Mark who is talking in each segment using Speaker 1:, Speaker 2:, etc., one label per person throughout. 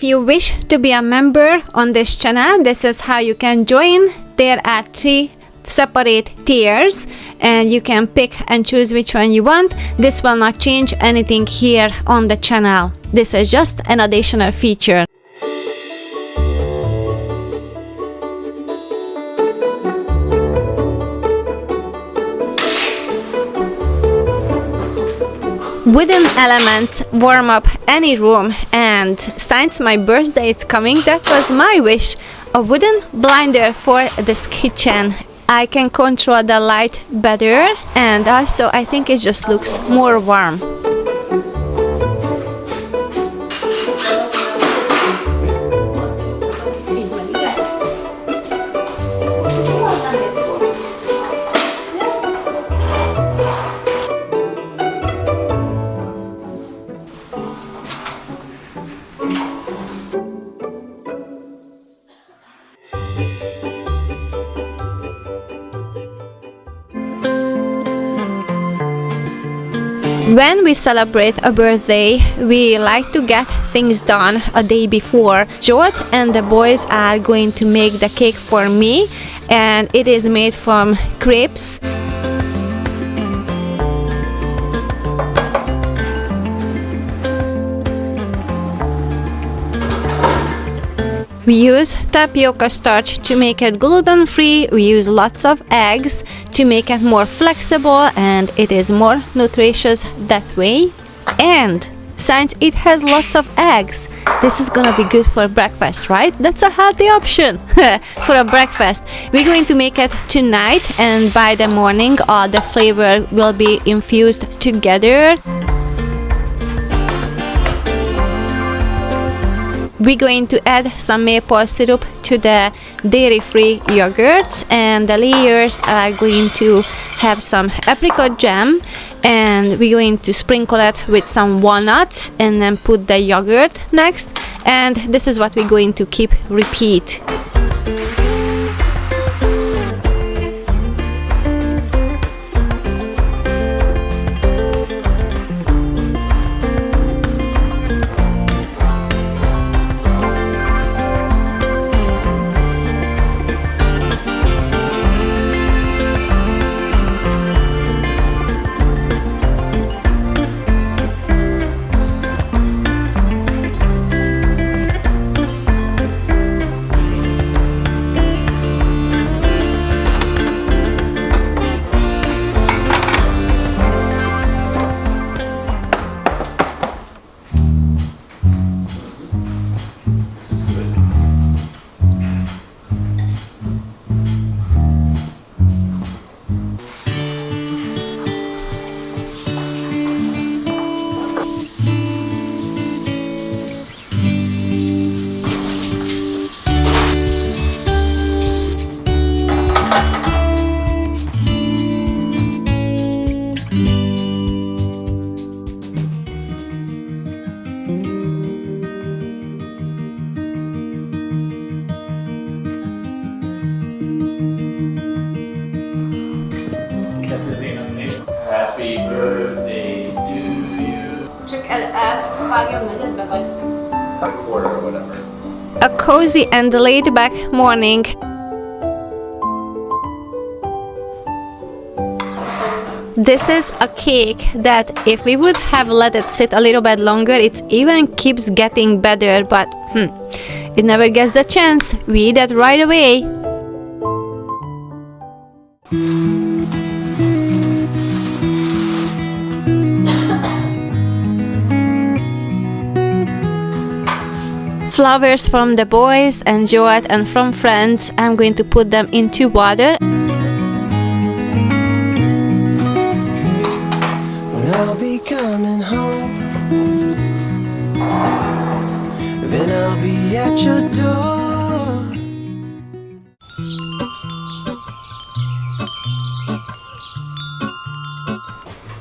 Speaker 1: If you wish to be a member on this channel, this is how you can join. There are 3 separate tiers and you can pick and choose which one you want. This will not change anything here on the channel. This is just an additional feature. Wooden elements warm up any room, and since my birthday is coming, that was my wish. A wooden blinder for this kitchen. I can control the light better, and also I think it just looks more warm. When we celebrate a birthday, we like to get things done a day before. Jot and the boys are going to make the cake for me, and it is made from crepes. We use tapioca starch to make it gluten-free. We use lots of eggs to make it more flexible, and it is more nutritious that way. And since it has lots of eggs, this is gonna be good for breakfast, right? That's a healthy option for a breakfast. We're going to make it tonight, and by the morning all the flavor will be infused together. We're going to add some maple syrup to the dairy-free yogurts, and the layers are going to have some apricot jam, and we're going to sprinkle it with some walnuts and then put the yogurt next, and this is what we're going to keep repeat.
Speaker 2: Happy birthday to you.
Speaker 1: Csak vágjam negyedbe, vagy?
Speaker 2: A quarter or whatever.
Speaker 1: A cozy and laid-back morning. This is a cake that if we would have let it sit a little bit longer, it even keeps getting better, but it never gets the chance. We eat it right away. Flowers from the boys and Joat and from friends. I'm going to put them into water.
Speaker 3: When I'll be coming home, then I'll be at your door.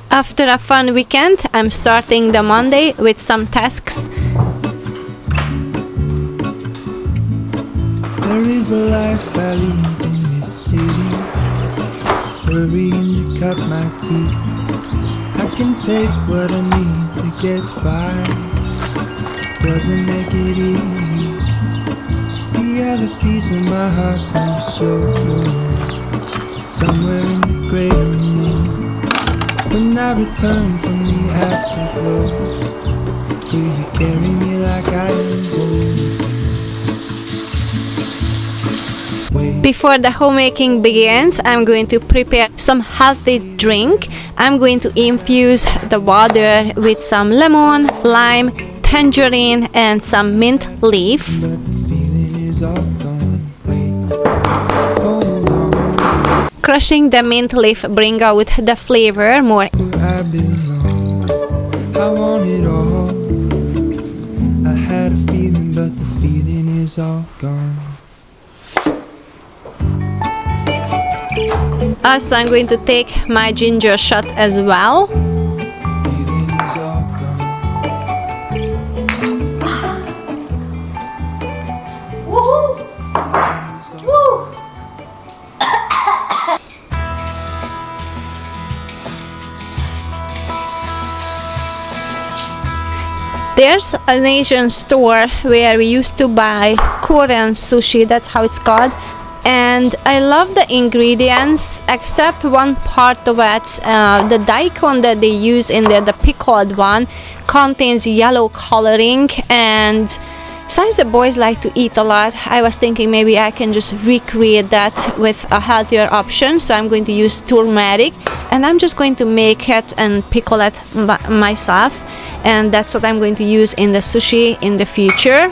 Speaker 1: After a fun weekend, I'm starting the Monday with some tasks.
Speaker 3: There is a life I lead in this city, hurrying to cut my teeth. I can take what I need to get by. doesn't make it easy. The other piece of my heart won't show. Somewhere in the great unknown, when I return from the afterglow, will you carry me like I am gold?
Speaker 1: Before the homemaking begins, I'm going to prepare some healthy drink. I'm going to infuse the water with some lemon, lime, tangerine, and some mint leaf.
Speaker 3: But the feeling is all gone. Wait, hold on.
Speaker 1: Crushing the mint leaf bring out the flavor more.
Speaker 3: Where I belong, I want it all. I had a feeling, but the feeling is all gone.
Speaker 1: Also, I'm going to take my ginger shot as well.
Speaker 3: Feeling is all gone. Feeling is all gone.
Speaker 1: There's an Asian store where we used to buy Korean sushi, that's how it's called. And I love the ingredients except one part of it. The daikon that they use in there, the pickled one, contains yellow coloring, and since the boys like to eat a lot, I was thinking maybe I can just recreate that with a healthier option. So I'm going to use turmeric, and I'm just going to make it and pickle it myself, and that's what I'm going to use in the sushi in the future.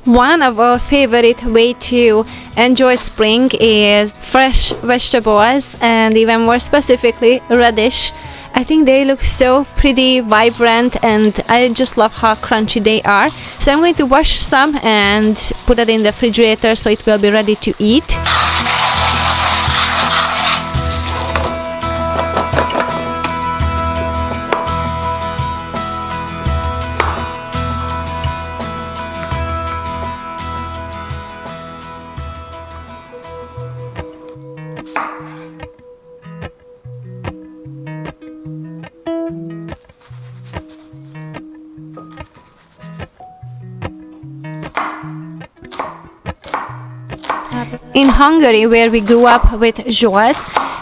Speaker 1: One of our favorite way to enjoy spring is fresh vegetables, and even more specifically radish. I think they look so pretty, vibrant, and I just love how crunchy they are. So I'm going to wash some and put it in the refrigerator so it will be ready to eat. In Hungary, where we grew up with Zsolt,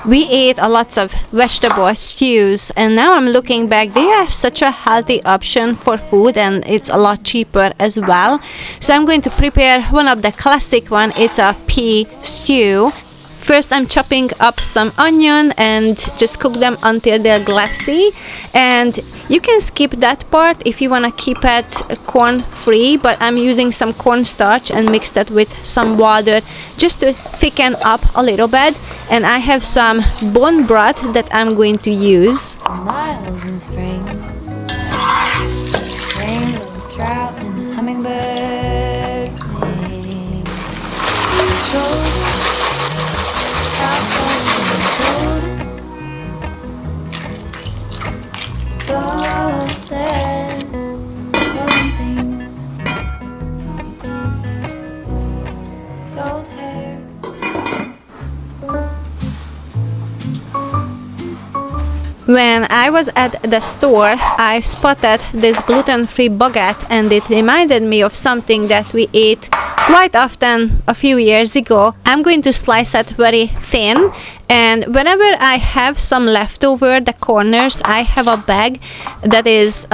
Speaker 1: we ate a lots of vegetable stews, and now I'm looking back, they are such a healthy option for food, and it's a lot cheaper as well. So I'm going to prepare one of the classic one. It's a pea stew. First, I'm chopping up some onion and just cook them until they're glassy. And you can skip that part if you want to keep it corn free, but I'm using some cornstarch and mix that with some water just to thicken up a little bit. And I have some bone broth that I'm going to use.
Speaker 4: Miles in spring. Rain, little trout, and hummingbird.
Speaker 1: When I was at the store, I spotted this gluten-free baguette, and it reminded me of something that we ate quite often a few years ago. I'm going to slice it very thin, and whenever I have some leftover, the corners, I have a bag that is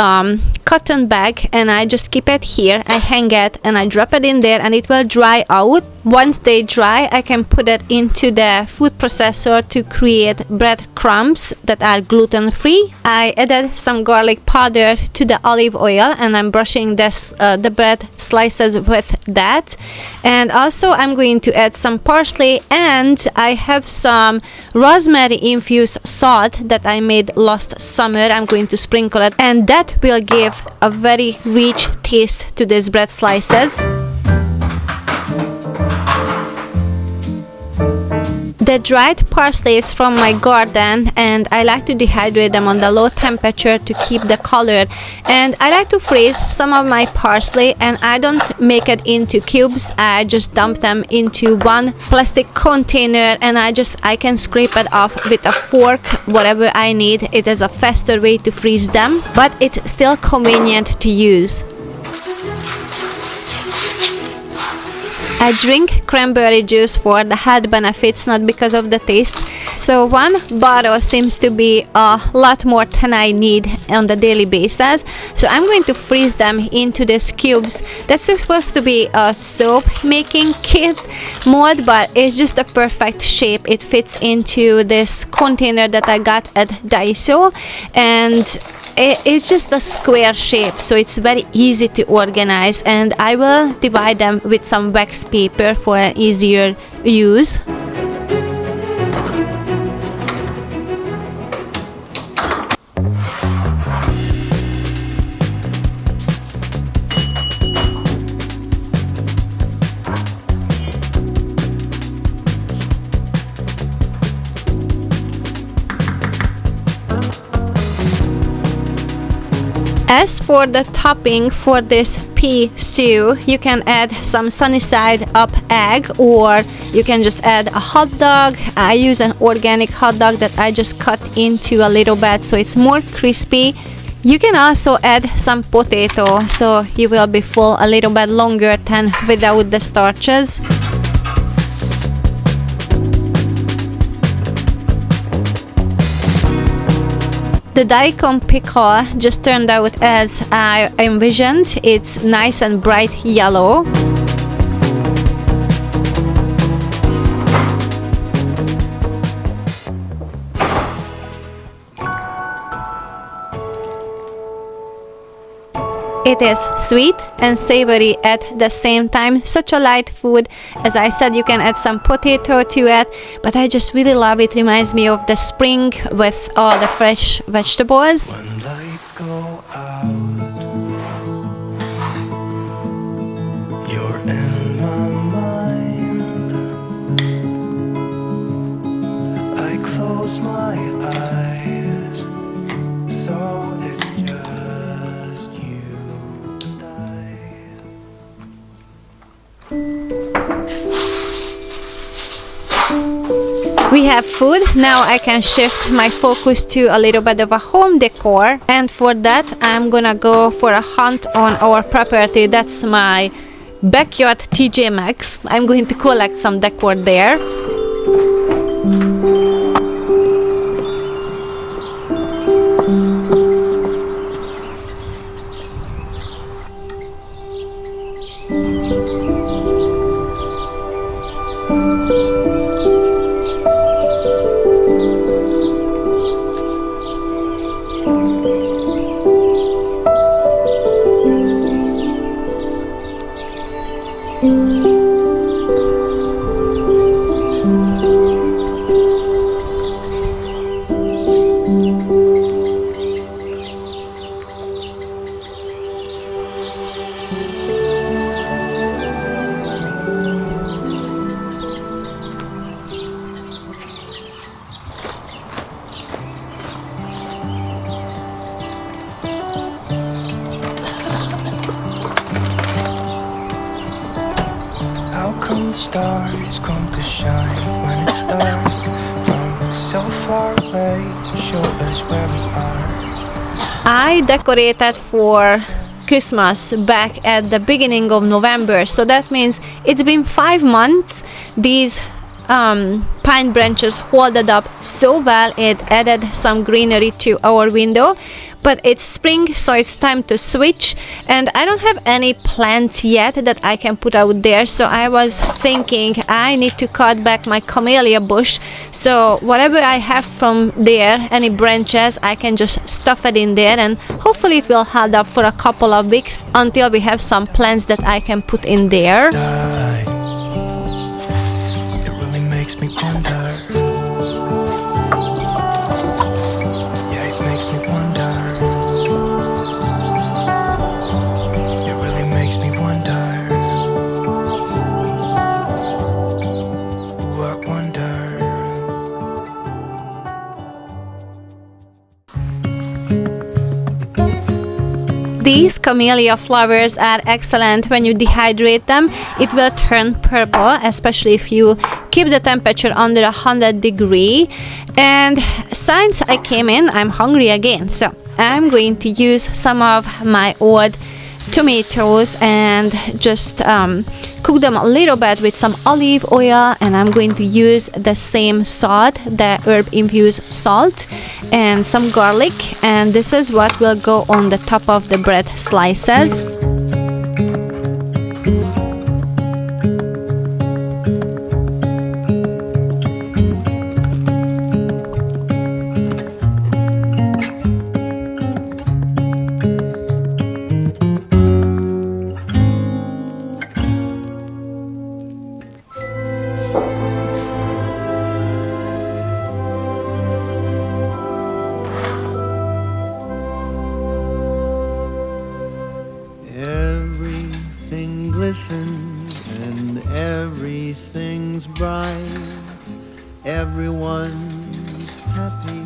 Speaker 1: cotton bag, and I just keep it here. I hang it and I drop it in there, and it will dry out. Once they dry, I can put it into the food processor to create bread crumbs that are gluten-free. I added some garlic powder to the olive oil, and I'm brushing the bread slices with that. And also I'm going to add some parsley, and I have some some rosemary infused salt that I made last summer. I'm going to sprinkle it, and that will give a very rich taste to these bread slices. The dried parsley is from my garden, and I like to dehydrate them on the low temperature to keep the color. And I like to freeze some of my parsley, and I don't make it into cubes. I just dump them into one plastic container, and I can scrape it off with a fork, whatever I need. It is a faster way to freeze them, but it's still convenient to use. I drink cranberry juice for the health benefits, not because of the taste. So one bottle seems to be a lot more than I need on the daily basis. So I'm going to freeze them into these cubes. That's supposed to be a soap making kit mold, but it's just a perfect shape. It fits into this container that I got at Daiso, and it's just a square shape, so it's very easy to organize, and I will divide them with some wax paper for an easier use. As for the topping for this pea stew, you can add some sunny side up egg, or you can just add a hot dog. I use an organic hot dog that I just cut into a little bit so it's more crispy. You can also add some potato, so you will be full a little bit longer than without the starches. The daikon pickle just turned out as I envisioned. It's nice and bright yellow. It is sweet and savory at the same time. Such a light food. As I said, you can add some potato to it, but I just really love it. Reminds me of the spring with all the fresh vegetables.
Speaker 3: When lights go out, you're in my mind. I close my eyes, so it's just you and I.
Speaker 1: We have food. Now I can shift my focus to a little bit of a home decor, and for that I'm gonna go for a hunt on our property. That's my backyard TJ Maxx. I'm going to collect some decor there.
Speaker 3: How come the stars come to shine when it's dark? From so far away, show us where we are.
Speaker 1: I decorated for Christmas back at the beginning of November, so that means it's been 5 months. These pine branches holded up so well. It added some greenery to our window, but it's spring, so it's time to switch, and I don't have any plants yet that I can put out there, so I was thinking I need to cut back my camellia bush. So whatever I have from there, any branches, I can just stuff it in there, and hopefully it will hold up for a couple of weeks until we have some plants that I can put in there.
Speaker 3: It really makes me wonder.
Speaker 1: These camellia flowers are excellent when you dehydrate them. It will turn purple, especially if you keep the temperature under 100 degrees. And since I came in, I'm hungry again. So I'm going to use some of my old tomatoes and just cook them a little bit with some olive oil, and I'm going to use the same salt, the herb infused salt, and some garlic, and this is what will go on the top of the bread slices.
Speaker 3: Everything glistens and everything's bright. Everyone's happy.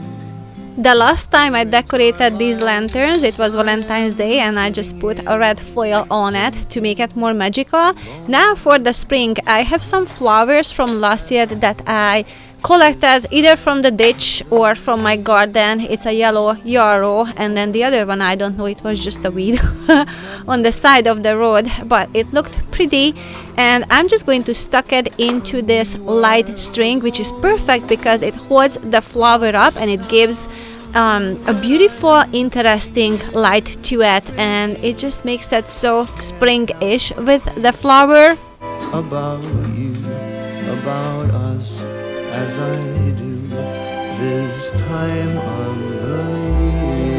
Speaker 1: The last time I decorated these lanterns, it was Valentine's Day, and I just put a red foil on it to make it more magical. Now for the spring, I have some flowers from last year that I collected either from the ditch or from my garden. It's a yellow yarrow, and then the other one, I don't know, it was just a weed on the side of the road, but it looked pretty, and I'm just going to stuck it into this light string, which is perfect because it holds the flower up and it gives a beautiful, interesting light to it, and it just makes it so spring-ish with the flower.
Speaker 3: About you, about us, as I do this time of the year.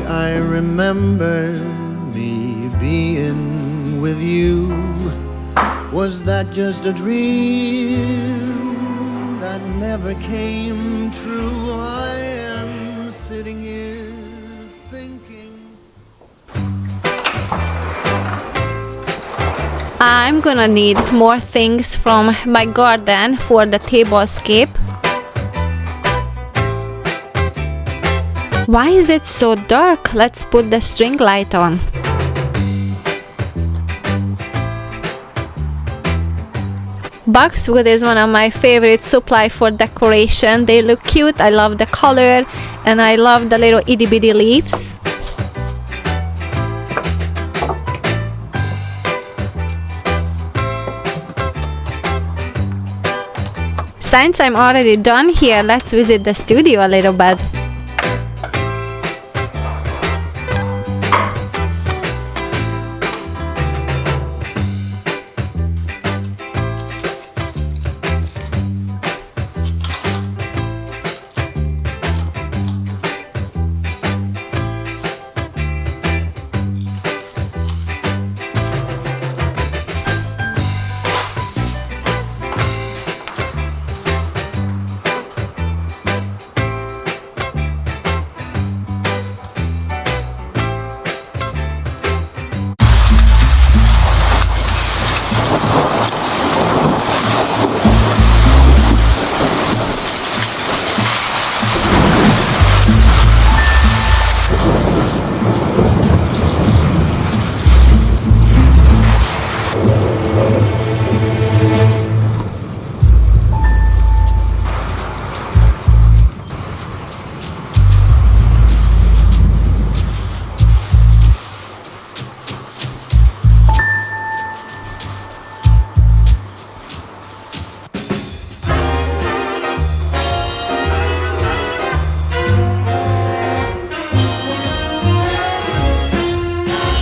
Speaker 3: I remember me being with you. Was that just a dream that never came true? I am sitting here thinking.
Speaker 1: I'm gonna need more things from my garden for the tablescape. Why is it so dark? Let's put the string light on. Boxwood is one of my favorite supply for decoration. They look cute, I love the color, and I love the little itty bitty leaves. Since I'm already done here, let's visit the studio a little bit.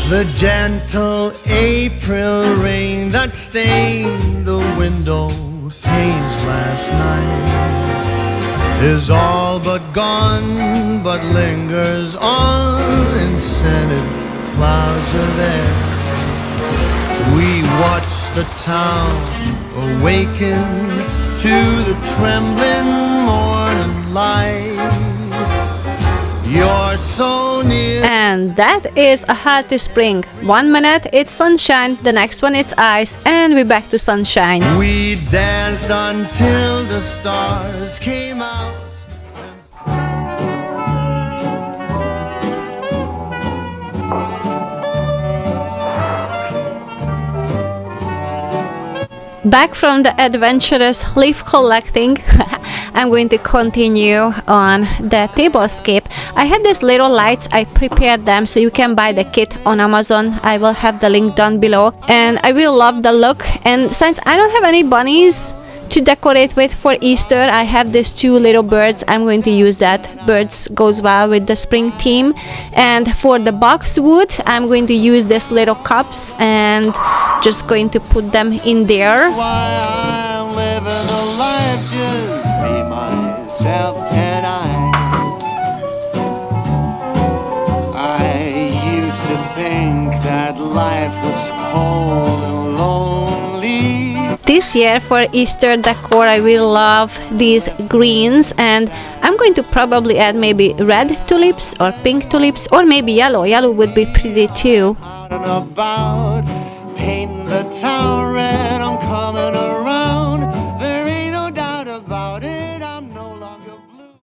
Speaker 3: The gentle April rain that stained the window panes last night is all but gone, but lingers on in scented clouds of air.
Speaker 5: We watch the town awaken to the trembling morning lights. You're so near.
Speaker 1: And that is a healthy spring. 1 minute it's sunshine, the next one it's ice, and we're back to sunshine.
Speaker 5: We danced until the stars came out.
Speaker 1: Back from the adventurous leaf collecting, I'm going to continue on the Tablescape. I had these little lights, I prepared them, so you can buy the kit on Amazon. I will have the link down below, and I will love the look. And since I don't have any bunnies to decorate with for Easter, I have these 2 little birds. I'm going to use that. Birds goes well with the spring theme. And for the boxwood, I'm going to use these little cups and just going to put them in there.
Speaker 5: Why I'm living a life just me, myself, and I used to think that life was cold and lonely.
Speaker 1: This year for Easter decor, I will love these greens, and I'm going to probably add maybe red tulips or pink tulips, or maybe yellow. Yellow would be pretty too.
Speaker 5: About painting the town red, I'm coming around. There ain't no doubt about it, I'm no longer blue.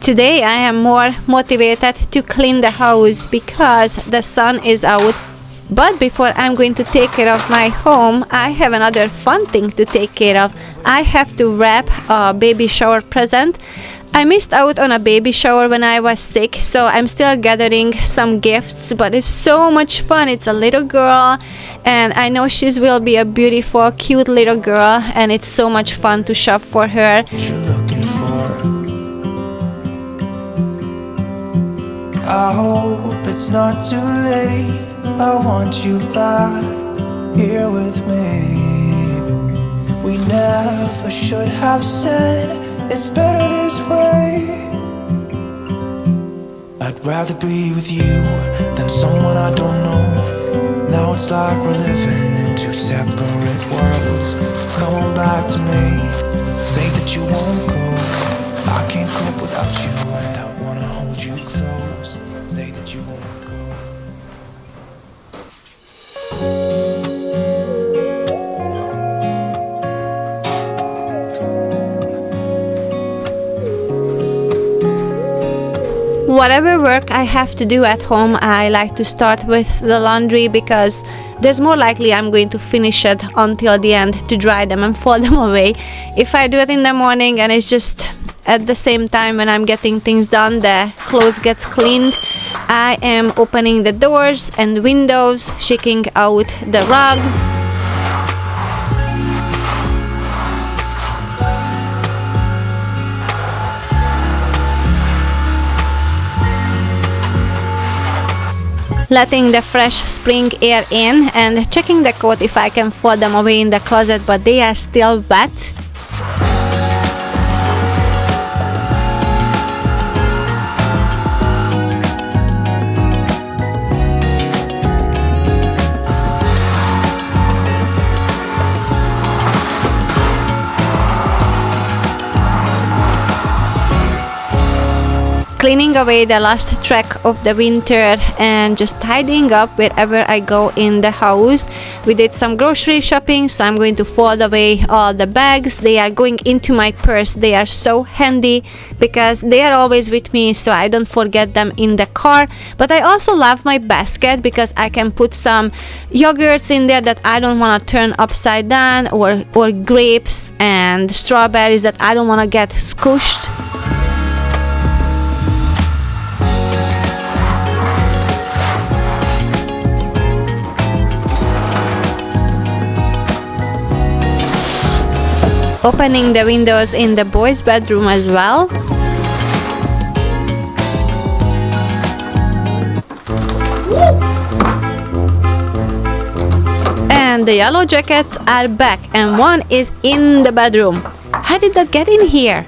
Speaker 1: Today I am more motivated to clean the house because the sun is out. But before I'm going to take care of my home, I have another fun thing to take care of. I have to wrap a baby shower present. I missed out on a baby shower when I was sick, so I'm still gathering some gifts, but it's so much fun. It's a little girl, and I know she will be a beautiful, cute little girl, and it's so much fun to shop for her.
Speaker 3: What you're looking for. I hope it's not too late. I want you back here with me. We never should have said it's better this way. I'd rather be with you than someone I don't know. Now it's like we're living in 2 separate worlds. Come on back to me. Say that you won't go. I can't cope without you, and I wanna hold you close. Say that you won't go.
Speaker 1: Whatever work I have to do at home, I like to start with the laundry because there's more likely I'm going to finish it until the end to dry them and fold them away. If I do it in the morning and it's just at the same time when I'm getting things done, the clothes gets cleaned, I am opening the doors and windows, shaking out the rugs. Letting the fresh spring air in and checking the coat if I can fold them away in the closet, but they are still wet. Cleaning away the last track of the winter and just tidying up wherever I go in the house. We did some grocery shopping, so I'm going to fold away all the bags. They are going into my purse. They are so handy because they are always with me, so I don't forget them in the car. But I also love my basket because I can put some yogurts in there that I don't want to turn upside down, or grapes and strawberries that I don't want to get squished. Opening the windows in the boys' bedroom as well. And the yellow jackets are back, and one is in the bedroom. How did that get in here?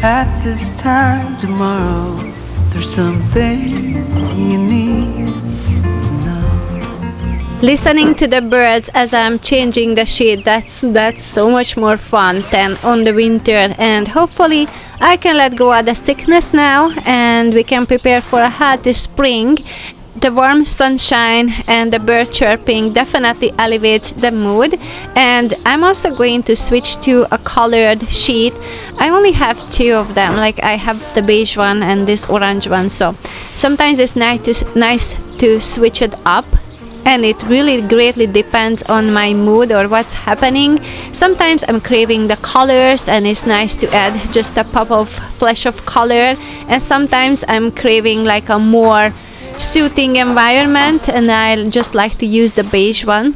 Speaker 3: At this time tomorrow, there's something you need to know.
Speaker 1: Listening to the birds as I'm changing the sheet, that's so much more fun than on the winter. And hopefully I can let go of the sickness now and we can prepare for a healthy spring. The warm sunshine and the bird chirping definitely elevates the mood. And I'm also going to switch to a colored sheet. I only have two of them, like I have the beige one and this orange one, so sometimes it's nice to switch it up. And it really greatly depends on my mood or what's happening. Sometimes I'm craving the colors and it's nice to add just a pop of flash of color. And sometimes I'm craving like a more soothing environment and I just like to use the beige one.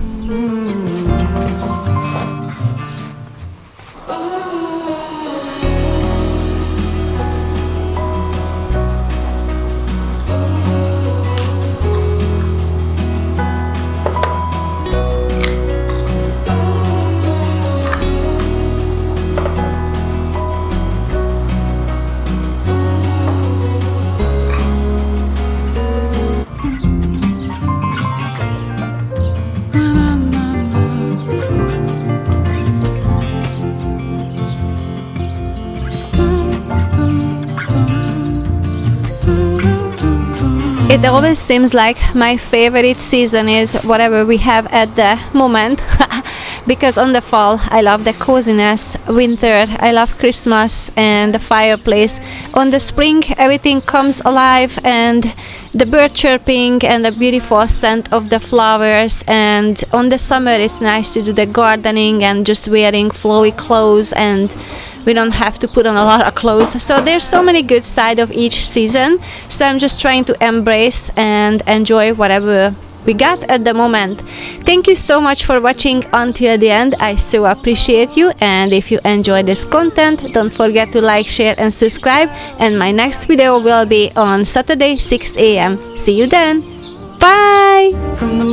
Speaker 1: It always seems like my favorite season is whatever we have at the moment because on the fall I love the coziness, winter I love Christmas and the fireplace. On the spring everything comes alive and the bird chirping and the beautiful scent of the flowers, and on the summer it's nice to do the gardening and just wearing flowy clothes and we don't have to put on a lot of clothes. So there's so many good sides of each season. So I'm just trying to embrace and enjoy whatever we got at the moment. Thank you so much for watching until the end. I so appreciate you. And if you enjoy this content, don't forget to like, share and subscribe. And my next video will be on Saturday 6 a.m. See you then. Bye!
Speaker 3: From the